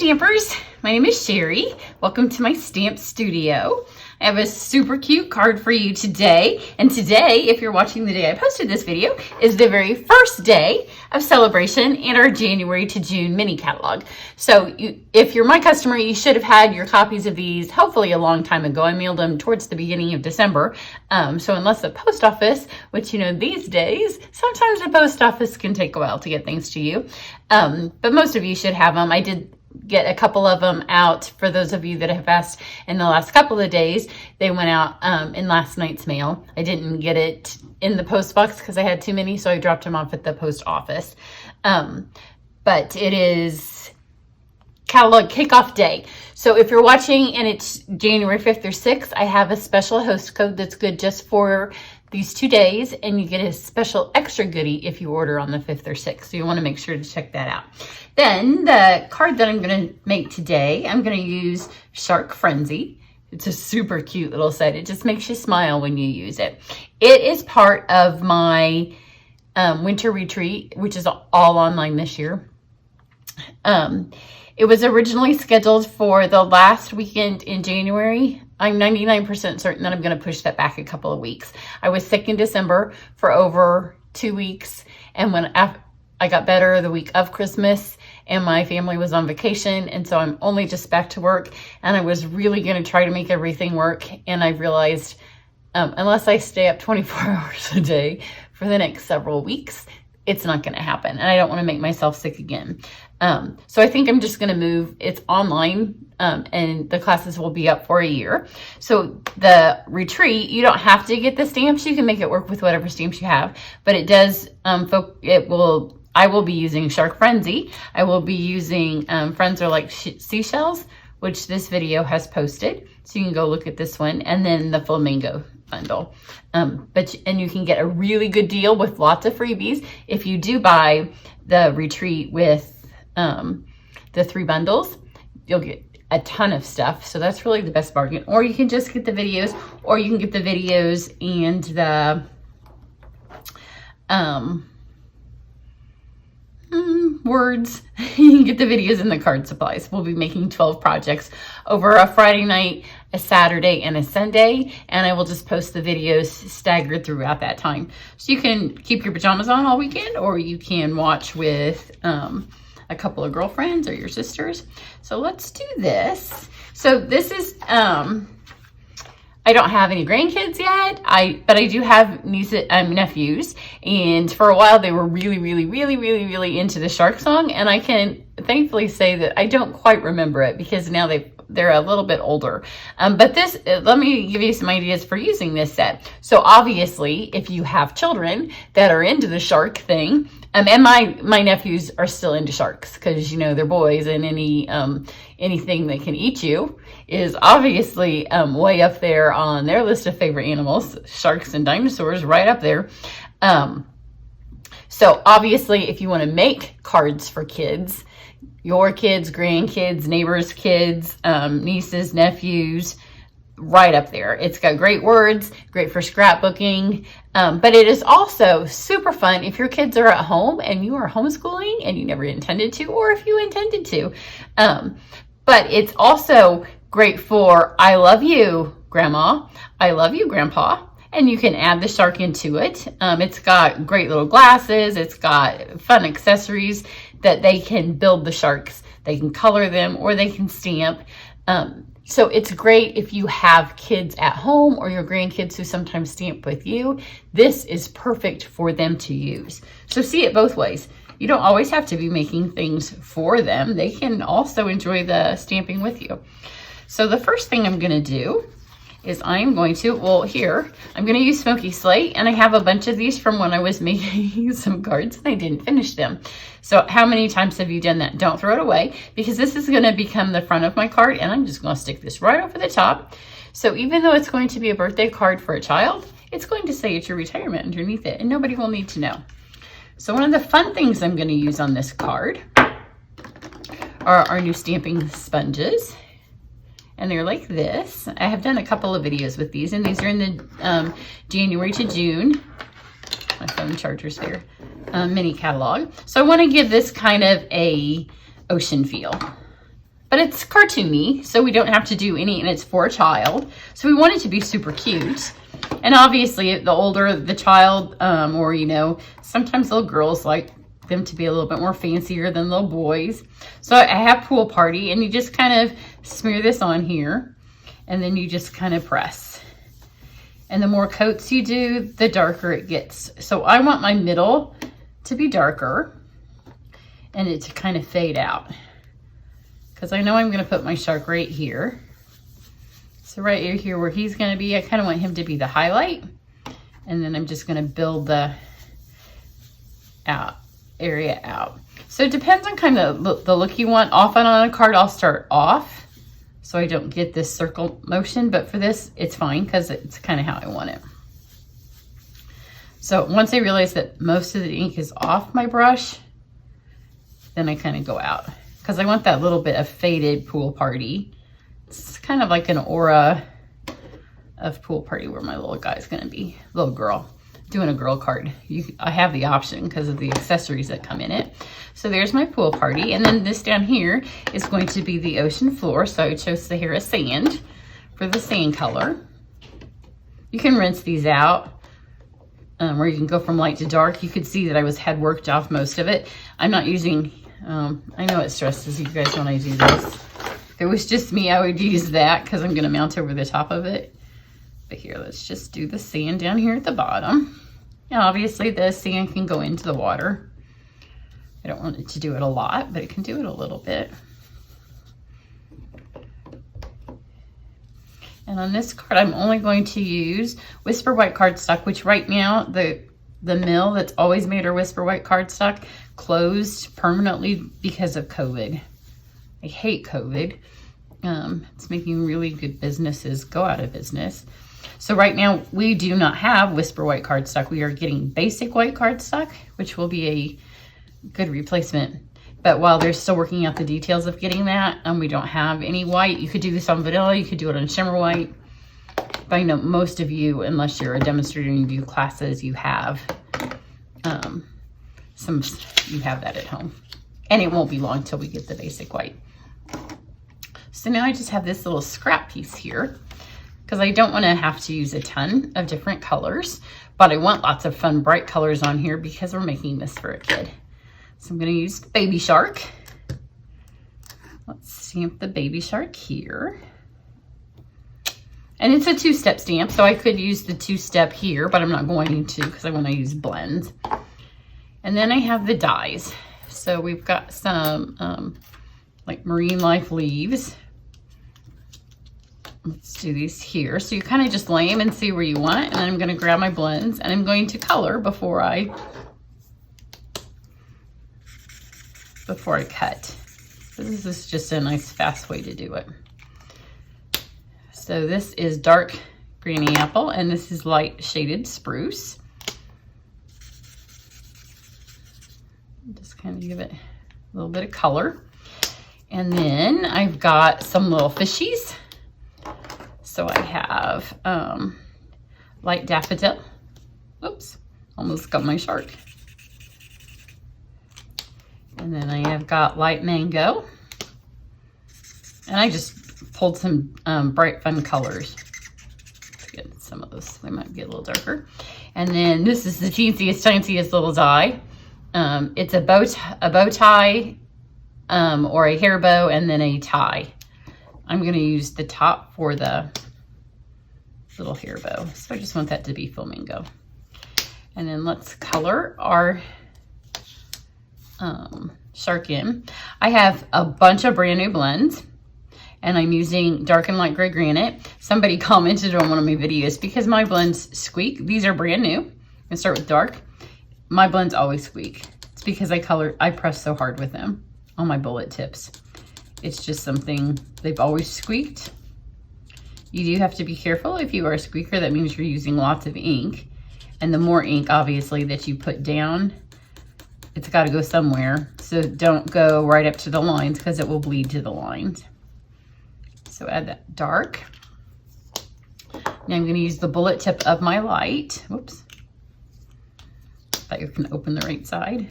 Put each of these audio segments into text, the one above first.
Stampers, my name is Cheri. Welcome to my stamp studio. I have a super cute card for you today. And today, if you're watching the day I posted this video, is the very first day of Saleabration and our January to June mini catalog. So if you're my customer, you should have had your copies of these hopefully a long time ago. I mailed them towards the beginning of December. So unless the post office, which these days, sometimes the post office can take a while to get things to you. But most of you should have them. I did get a couple of them out for those of you that have asked in the last couple of days. They went out in last night's mail. I didn't get it in the post box because I had too many, so I dropped them off at the post office. But it is catalog kickoff day. So if you're watching and it's January 5th or 6th, I have a special host code that's good just for these 2 days, and you get a special extra goodie if you order on the 5th or 6th. So you want to make sure to check that out. Then the card that I'm going to make today, I'm going to use Shark Frenzy. It's a super cute little set. It just makes you smile when you use it. It is part of my winter retreat, which is all online this year. It was originally scheduled for the last weekend in January. I'm 99% certain that I'm going to push that back a couple of weeks. I was sick in December for over 2 weeks. And when I got better the week of Christmas, and my family was on vacation. And so I'm only just back to work. And I was really going to try to make everything work. And I realized unless I stay up 24 hours a day for the next several weeks, it's not going to happen. And I don't want to make myself sick again. So I think I'm just going to move. It's online, and the classes will be up for a year. So the retreat, you don't have to get the stamps. You can make it work with whatever stamps you have, but it does, I will be using Shark Frenzy. I will be using Friends Like Seashells, which this video has posted. So you can go look at this one, and then the Flamingo bundle. And you can get a really good deal with lots of freebies if you do buy the retreat with the 3 bundles. You'll get a ton of stuff, so that's really the best bargain. Or you can just get the videos, or you can get the videos and the words. You can get the videos and the card supplies. We'll be making 12 projects over a Friday night, a Saturday, and a Sunday, and I will just post the videos staggered throughout that time. So you can keep your pajamas on all weekend, or you can watch with a couple of girlfriends or your sisters. So let's do this. So this is, I don't have any grandkids yet, but I do have nephews, and for a while they were really into the shark song, and I can thankfully say that I don't quite remember it because now they're a little bit older. But this, let me give you some ideas for using this set. So obviously, if you have children that are into the shark thing, and my nephews are still into sharks because, they're boys, and anything that can eat you is obviously way up there on their list of favorite animals. Sharks and dinosaurs right up there. So obviously, if you want to make cards for kids, your kids, grandkids, neighbors' kids, nieces, nephews, right up there. It's got great words, great for scrapbooking, but it is also super fun if your kids are at home and you are homeschooling and you never intended to, or if you intended to. But it's also great for I love you, Grandma, I love you, Grandpa, and you can add the shark into it. It's got great little glasses. It's got fun accessories that they can build the sharks. They can color them, or they can stamp. So it's great if you have kids at home or your grandkids who sometimes stamp with you. This is perfect for them to use. So see it both ways. You don't always have to be making things for them. They can also enjoy the stamping with you. So the first thing I'm going to do is I'm going to use Smoky Slate, and I have a bunch of these from when I was making some cards and I didn't finish them. So how many times have you done that? Don't throw it away, because this is going to become the front of my card, and I'm just going to stick this right over the top. So even though it's going to be a birthday card for a child, it's going to say it's your retirement underneath it, and nobody will need to know. So one of the fun things I'm going to use on this card are our new stamping sponges. And they're like this. I have done a couple of videos with these, and these are in the January to June, my phone charger's here, mini catalog. So I want to give this kind of a ocean feel. but it's cartoony, so we don't have to do any, and it's for a child. So we want it to be super cute. And obviously, the older the child, or, you know, sometimes little girls like them to be a little bit more fancier than little boys. So I have Pool Party, and you just kind of smear this on here, and then you just kind of press. And the more coats you do, the darker it gets. So I want my middle to be darker and it to kind of fade out, because I know I'm going to put my shark right here. So right here where he's going to be, I kind of want him to be the highlight. And then I'm just going to build the area out. So it depends on kind of the look you want. Often on a card, I'll start off so I don't get this circle motion. But for this, it's fine because it's kind of how I want it. So once I realize that most of the ink is off my brush, then I kind of go out, because I want that little bit of faded Pool Party. It's kind of like an aura of Pool Party where my little guy's going to be, little girl, doing a girl card. I have the option because of the accessories that come in it. So there's my Pool Party. And then this down here is going to be the ocean floor. So I chose Sahara Sand for the sand color. You can rinse these out. Where you can go from light to dark. You could see that I had worked off most of it. I'm not using, I know it stresses you guys when I do this. If it was just me, I would use that because I'm going to mount over the top of it. But here, let's just do the sand down here at the bottom. And obviously the sand can go into the water. I don't want it to do it a lot, but it can do it a little bit. And on this card, I'm only going to use Whisper White cardstock, which right now, the mill that's always made our Whisper White cardstock closed permanently because of COVID. I hate COVID. It's making really good businesses go out of business. So right now, we do not have Whisper White cardstock. We are getting basic white cardstock, which will be a good replacement. But while they're still working out the details of getting that, we don't have any white. You could do this on vanilla. You could do it on shimmer white. But I know most of you, unless you're a demonstrator and you do classes, you have you have that at home. And it won't be long till we get the basic white. So now I just have this little scrap piece here, because I don't want to have to use a ton of different colors, but I want lots of fun, bright colors on here because we're making this for a kid. So I'm going to use Baby Shark. Let's stamp the Baby Shark here. And it's a 2-step stamp, so I could use the 2-step here, but I'm not going to because I want to use blends. And then I have the dies. So we've got some like marine life leaves. Let's do these here. So you kind of just lay them and see where you want. And I'm going to grab my blends and I'm going to color before I cut. So this is just a nice fast way to do it. So this is dark Granny Apple and this is light shaded Spruce. Just kind of give it a little bit of color. And then I've got some little fishies. So I have light daffodil. Oops, almost got my shark. And then I have got light mango. And I just pulled some bright fun colors. Get some of those, they might be a little darker. And then this is the teeniest, tiniest little die. It's a bow tie or a hair bow and then a tie. I'm going to use the top for the little hair bow. So I just want that to be Flamingo. And then let's color our shark in. I have a bunch of brand new blends and I'm using dark and light gray granite. Somebody commented on one of my videos because my blends squeak. These are brand new. I'm gonna start with dark. My blends always squeak. It's because I press so hard with them on my bullet tips. It's just something, they've always squeaked. You do have to be careful if you are a squeaker. That means you're using lots of ink. And the more ink, obviously, that you put down, it's got to go somewhere. So don't go right up to the lines because it will bleed to the lines. So add that dark. Now I'm going to use the bullet tip of my light. Whoops. Thought you can open the right side.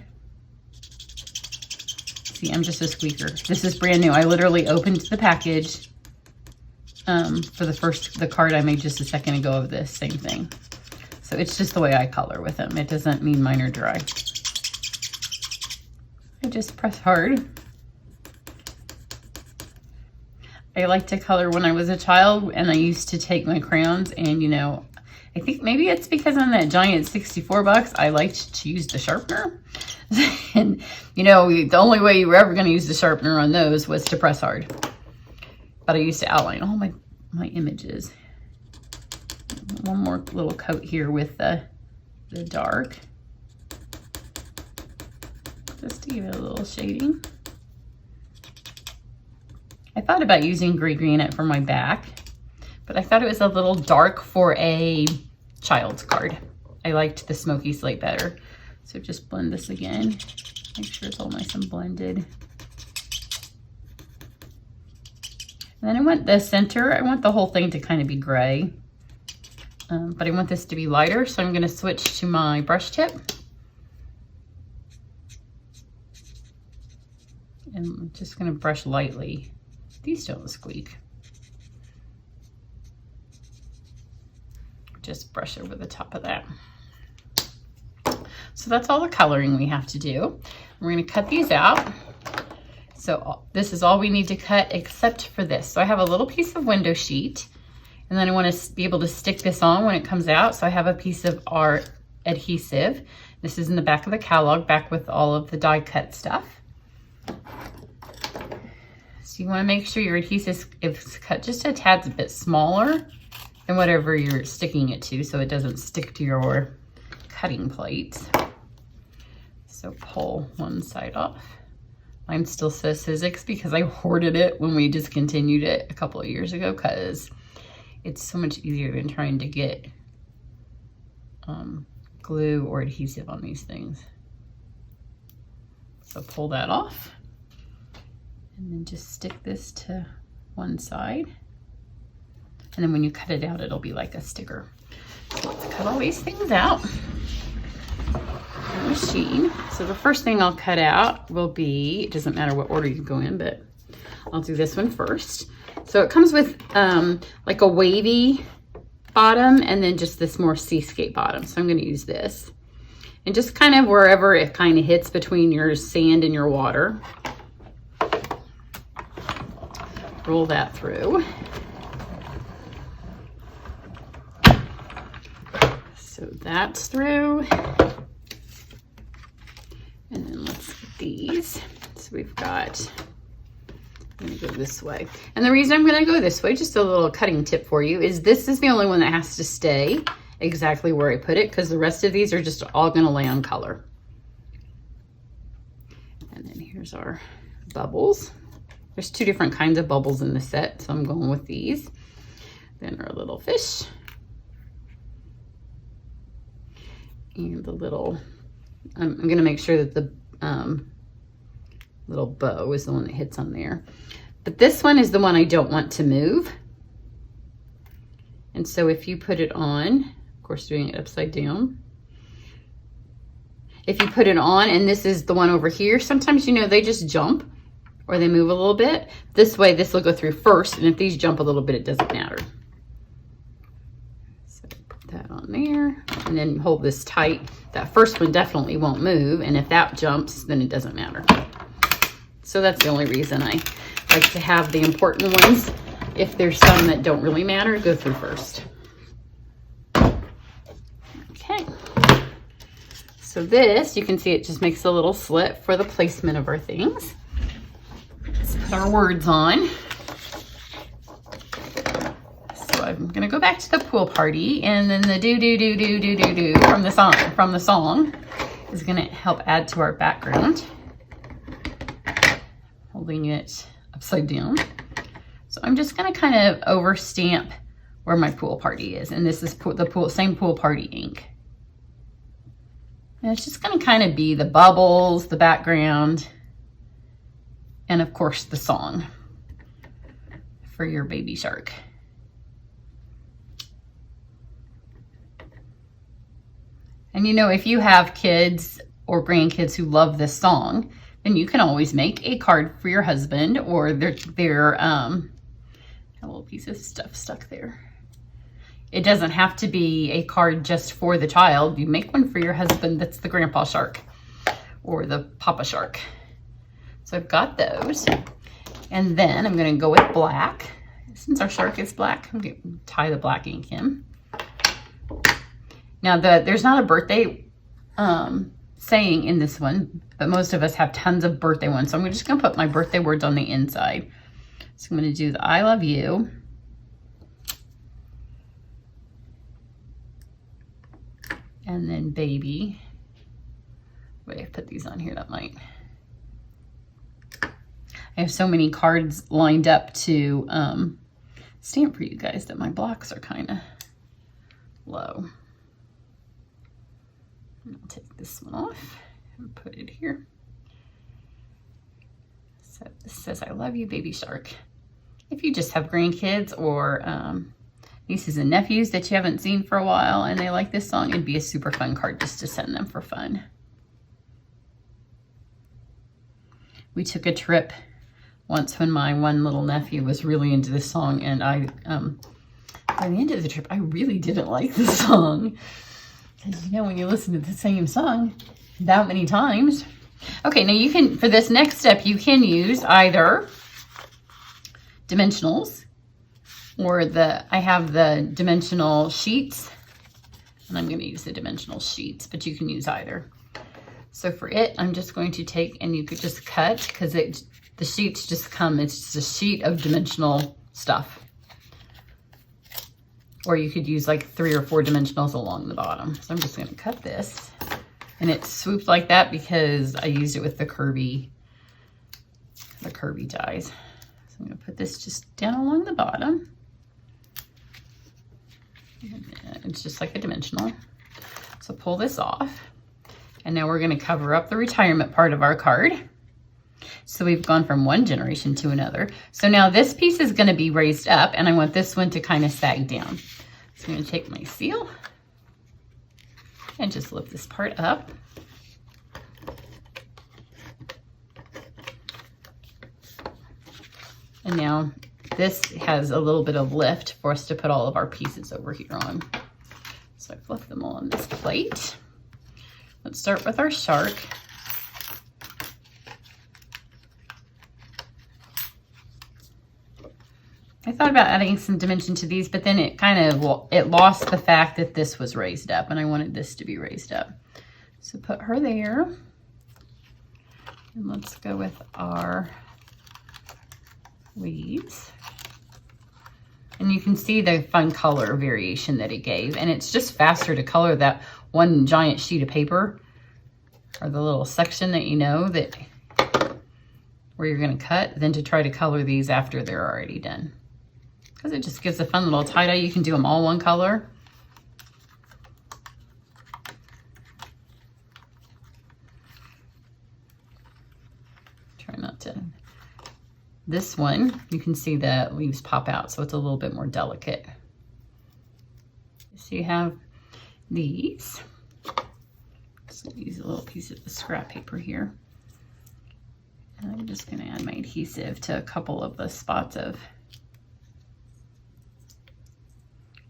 See, I'm just a squeaker. This is brand new. I literally opened the package for the card I made just a second ago of this, same thing. So it's just the way I color with them. It doesn't mean mine are dry. I just press hard. I like to color when I was a child, and I used to take my crayons and, you know, I think maybe it's because on that giant 64 bucks, I liked to use the sharpener. And, you know, the only way you were ever going to use the sharpener on those was to press hard. But I used to outline all my images. One more little coat here with the dark. Just to give it a little shading. I thought about using gray granite for my back, but I thought it was a little dark for a child's card. I liked the smoky slate better. So just blend this again. Make sure it's all nice and blended. And then I want the center, I want the whole thing to kind of be gray. But I want this to be lighter, so I'm going to switch to my brush tip. And I'm just going to brush lightly. These don't squeak. Just brush over the top of that. So that's all the coloring we have to do. We're going to cut these out. So this is all we need to cut except for this. So I have a little piece of window sheet, and then I want to be able to stick this on when it comes out. So I have a piece of our adhesive. This is in the back of the catalog, back with all of the die cut stuff. So you want to make sure your adhesive is cut just a tad bit smaller than whatever you're sticking it to, so it doesn't stick to your cutting plates. So pull one side off. Mine still says Sizzix because I hoarded it when we discontinued it a couple of years ago, because it's so much easier than trying to get glue or adhesive on these things. So pull that off. And then just stick this to one side. And then when you cut it out, it'll be like a sticker. So let's cut all these things out. Machine. So the first thing I'll cut out will be, it doesn't matter what order you go in, but I'll do this one first. So it comes with like a wavy bottom and then just this more seascape bottom. So I'm going to use this. And just kind of wherever it kind of hits between your sand and your water. Roll that through. So that's through. And then let's get these. So we've got, I'm gonna go this way. And the reason I'm gonna go this way, just a little cutting tip for you, is this is the only one that has to stay exactly where I put it, because the rest of these are just all gonna lay on color. And then here's our bubbles. There's two different kinds of bubbles in the set, so I'm going with these. Then our little fish. And the little, I'm gonna make sure that the little bow is the one that hits on there. But this one is the one I don't want to move. And so if you put it on, of course doing it upside down. If you put it on, and this is the one over here, sometimes, you know, they just jump or they move a little bit. This way, this will go through first, and if these jump a little bit, it doesn't matter. So put that on there, and then hold this tight. That first one definitely won't move, and if that jumps, then it doesn't matter. So that's the only reason I like to have the important ones. If there's some that don't really matter, go through first. Okay. So this, you can see it just makes a little slit for the placement of our things. Let's put our words on. So I'm gonna go back to the pool party, and then the do from the song is gonna help add to our background. Holding it upside down. So I'm just gonna kind of over stamp where my pool party is, and this is the same pool party ink. And it's just gonna kind of be the bubbles, the background, and of course the song for your baby shark. And you know, if you have kids or grandkids who love this song, then you can always make a card for your husband, or their a little piece of stuff stuck there. It doesn't have to be a card just for the child. You make one for your husband that's the grandpa shark or the papa shark. So I've got those. And then I'm going to go with black. Since our shark is black, I'm going to tie the black ink in. Now, there's not a birthday saying in this one, but most of us have tons of birthday ones. So I'm just going to put my birthday words on the inside. So I'm going to do the I love you. And then baby. Wait, I put these on here, that might. I have so many cards lined up to stamp for you guys that my blocks are kind of low. I'll take this one off and put it here. So this says, I love you, baby shark. If you just have grandkids or nieces and nephews that you haven't seen for a while and they like this song, it'd be a super fun card just to send them for fun. We took a trip once when my one little nephew was really into this song, and I, by the end of the trip, I really didn't like the song. Because you know, when you listen to the same song that many times. Okay, now you can, for this next step, you can use either dimensionals, or I have the dimensional sheets, and I'm going to use the dimensional sheets, but you can use either. So for it, I'm just going to take, and you could just cut, because the sheets just come, it's just a sheet of dimensional stuff. Or you could use like 3 or 4 dimensionals along the bottom. So I'm just going to cut this, and it's swooped like that because I used it with the curvy dies. So I'm going to put this just down along the bottom. It's just like a dimensional. So pull this off. And now we're going to cover up the retirement part of our card. So we've gone from one generation to another. So now this piece is going to be raised up, and I want this one to kind of sag down. So I'm going to take my seal and just lift this part up. And now this has a little bit of lift for us to put all of our pieces over here on. So I've left them all on this plate. Let's start with our shark. I thought about adding some dimension to these, but then it kind of, it lost the fact that this was raised up, and I wanted this to be raised up. So put her there. And let's go with our leaves. And you can see the fun color variation that it gave. And it's just faster to color that one giant sheet of paper, or the little section that you know that where you're going to cut, than to try to color these after they're already done. Because it just gives a fun little tie-dye. You can do them all one color. Try not to. This one, you can see the leaves pop out, so it's a little bit more delicate. So you have these. So use a little piece of the scrap paper here. And I'm just going to add my adhesive to a couple of the spots of.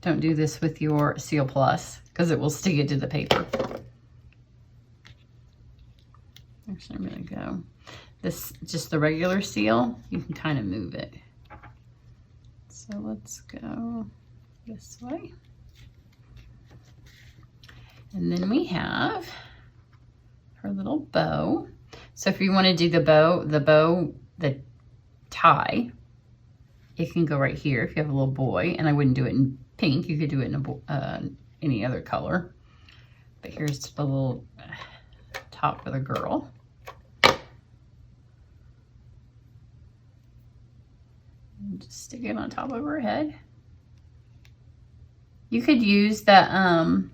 Don't do this with your Seal Plus, because it will stick it to the paper. Actually, I'm going to go. This, just the regular seal, you can kind of move it. So let's go this way. And then we have her little bow. So if you want to do the tie, it can go right here if you have a little boy. And I wouldn't do it in pink. You could do it in any other color. But here's the little top for the girl. And just stick it on top of her head. You could use the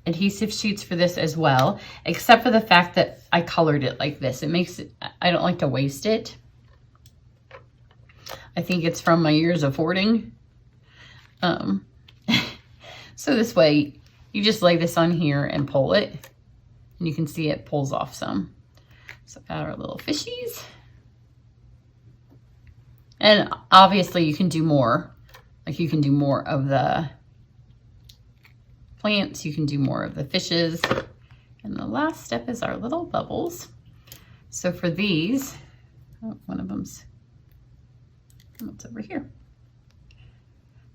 adhesive sheets for this as well, except for the fact that I colored it like this. It makes it, I don't like to waste it. I think it's from my years of hoarding. So this way, you just lay this on here and pull it. And you can see it pulls off some. So got our little fishies. And obviously you can do more. Like you can do more of the plants, you can do more of the fishes. And the last step is our little bubbles. So for these, oh, one of them's, what's over here?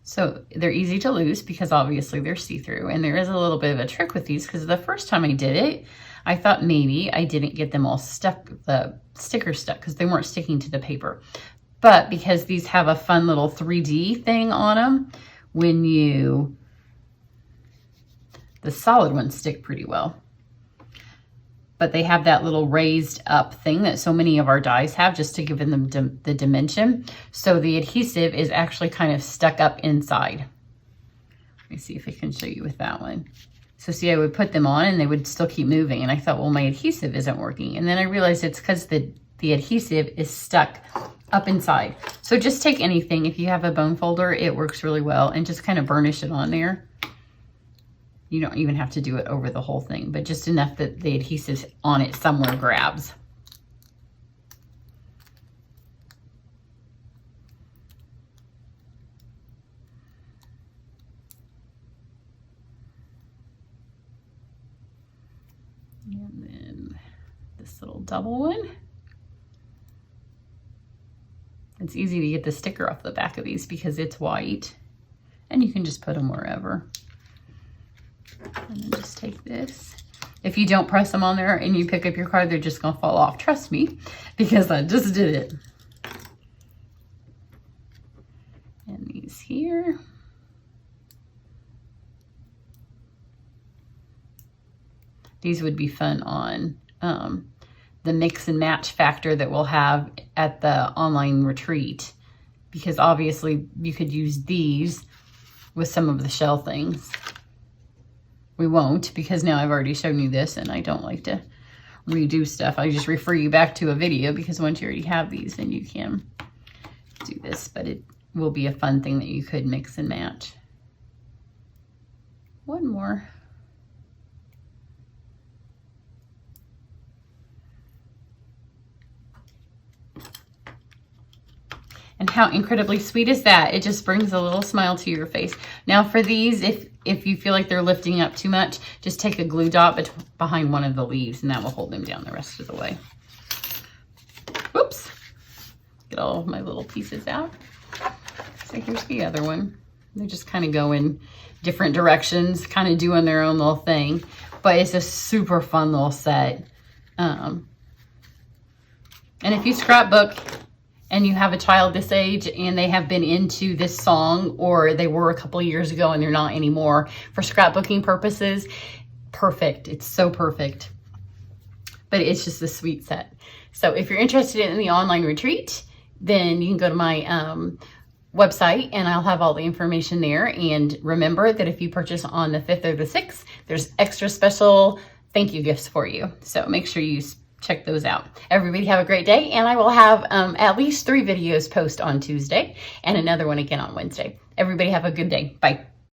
So they're easy to lose because obviously they're see-through. And there is a little bit of a trick with these because the first time I did it, I thought maybe I didn't get them all stuck, the stickers stuck, because they weren't sticking to the paper. But because these have a fun little 3D thing on them, when the solid ones stick pretty well. But they have that little raised up thing that so many of our dies have, just to give them the dimension. So the adhesive is actually kind of stuck up inside. Let me see if I can show you with that one. So see, I would put them on and they would still keep moving. And I thought, well, my adhesive isn't working. And then I realized it's because the adhesive is stuck up inside. So just take anything. If you have a bone folder, it works really well. And just kind of burnish it on there. You don't even have to do it over the whole thing, but just enough that the adhesive on it somewhere grabs. And then this little double one. It's easy to get the sticker off the back of these because it's white, and you can just put them wherever. And then just take this. If you don't press them on there and you pick up your card, they're just gonna fall off. Trust me, because I just did it. And these here. These would be fun on the mix and match factor that we'll have at the online retreat, because obviously you could use these with some of the shell things. We won't, because now I've already shown you this and I don't like to redo stuff. I just refer you back to a video, because once you already have these, then you can do this, but it will be a fun thing that you could mix and match. One more. And how incredibly sweet is that? It just brings a little smile to your face. Now for these, if you feel like they're lifting up too much, just take a glue dot behind one of the leaves and that will hold them down the rest of the way. Whoops. Get all of my little pieces out. So here's the other one. They just kind of go in different directions, kind of doing their own little thing. But it's a super fun little set. And if you scrapbook, and you have a child this age and they have been into this song, or they were a couple of years ago and they're not anymore, for scrapbooking purposes, perfect. It's so perfect. But it's just a sweet set. So if you're interested in the online retreat, then you can go to my website and I'll have all the information there. And remember that if you purchase on the 5th or the 6th, there's extra special thank you gifts for you. So make sure you check those out. Everybody have a great day, and I will have at least 3 videos post on Tuesday and another one again on Wednesday. Everybody have a good day. Bye.